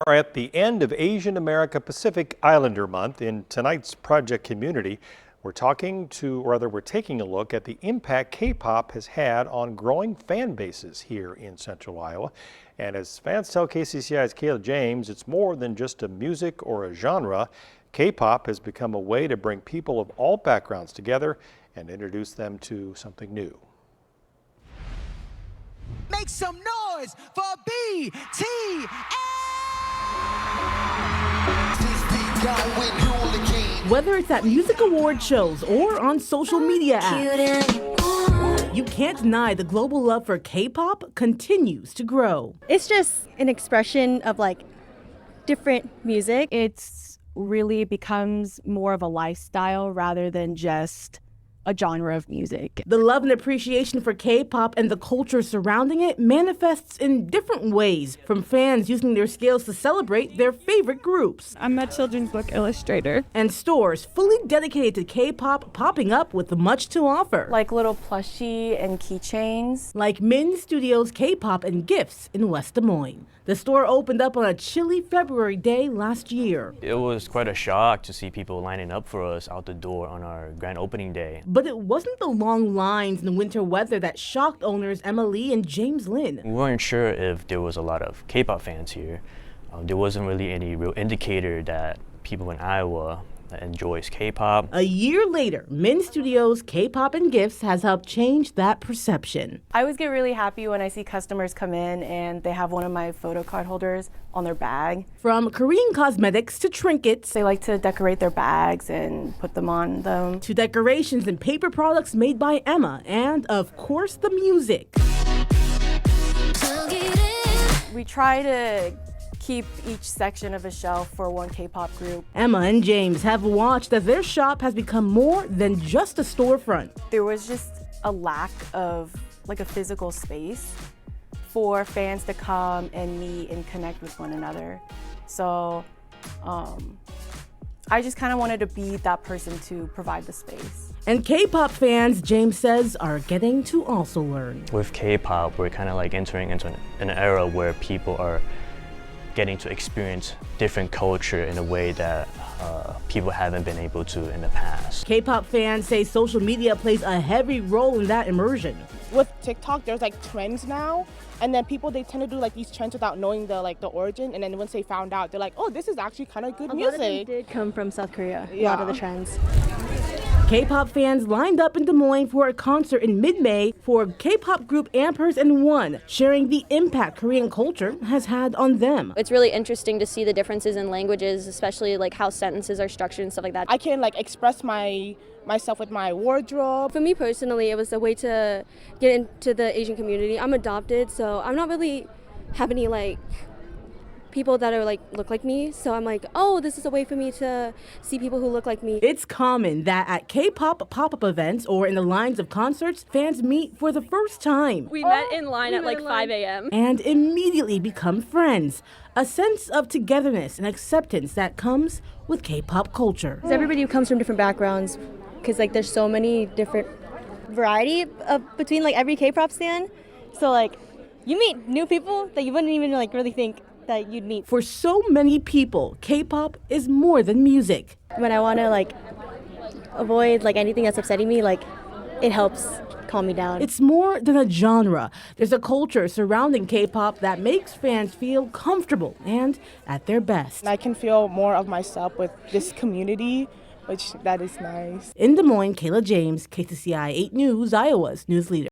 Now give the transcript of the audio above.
Are at the end of Asian America Pacific Islander Month. In tonight's Project Community, we're taking a look at the impact K-pop has had on growing fan bases here in Central Iowa. And as fans tell KCCI's Kayla James, it's more than just a music or a genre. K-pop has become a way to bring people of all backgrounds together and introduce them to something new. Make some noise for BTS! Whether it's at music award shows or on social media apps, you can't deny the global love for K-pop continues to grow. It's just an expression of like different music. It's really becomes more of a lifestyle rather than just a genre of music. The love and appreciation for K-pop and the culture surrounding it manifests in different ways, from fans using their skills to celebrate their favorite groups. I'm a children's book illustrator. And stores fully dedicated to K-pop popping up with much to offer. Like little plushie and keychains. Like Min Studios K-pop and Gifts in West Des Moines. The store opened up on a chilly February day last year. It was quite a shock to see people lining up for us out the door on our grand opening day. But it wasn't the long lines and winter weather that shocked owners Emma Lee and James Lin. We weren't sure if there was a lot of K-pop fans here. There wasn't really any real indicator that people in Iowa enjoys K-pop. A year later, Min Studios K-pop and Gifts has helped change that perception. I always get really happy when I see customers come in and they have one of my photo card holders on their bag. From Korean cosmetics to trinkets, They like to decorate their bags and put them on them. to decorations and paper products made by Emma, and of course the music. We try to keep each section of a shelf for one K-pop group. Emma and James have watched as their shop has become more than just a storefront. There was just a lack of like a physical space for fans to come and meet and connect with one another. So I just kind of wanted to be that person to provide the space. And K-pop fans, James says, are getting to also learn. With K-pop, we're kind of like entering into an era where people are getting to experience different culture in a way that people haven't been able to in the past. K-pop fans say social media plays a heavy role in that immersion. With TikTok, there's like trends now, and then people, they tend to do like these trends without knowing the origin, and then once they found out, they're like, oh, this is actually kind of good music. A lot of them did come from South Korea, Yeah. a lot of the trends. K-pop fans lined up in Des Moines for a concert in mid-May for K-pop group Ampers and One, sharing the impact Korean culture has had on them. It's really interesting to see the differences in languages, especially like how sentences are structured and stuff like that. I can like express myself with my wardrobe. For me personally, it was a way to get into the Asian community. I'm adopted, so I'm not really have any like people that are like look like me, so I'm like, oh, this is a way for me to see people who look like me. It's common that at K-pop pop-up events or in the lines of concerts, fans meet for the first time We met in line at like 5 a.m. and immediately become friends. A sense of togetherness and acceptance that comes with K-pop culture. Because everybody comes from different backgrounds, because like there's so many different variety between like every K-pop stan. So like you meet new people that you wouldn't even like really think that you'd meet. For so many people, K-pop is more than music. When I want to like avoid like anything that's upsetting me, like it helps calm me down. It's more than a genre. There's a culture surrounding K-pop that makes fans feel comfortable and at their best. And I can feel more of myself with this community, which that is nice. In Des Moines, Kayla James, KCCI 8 News, Iowa's news leader.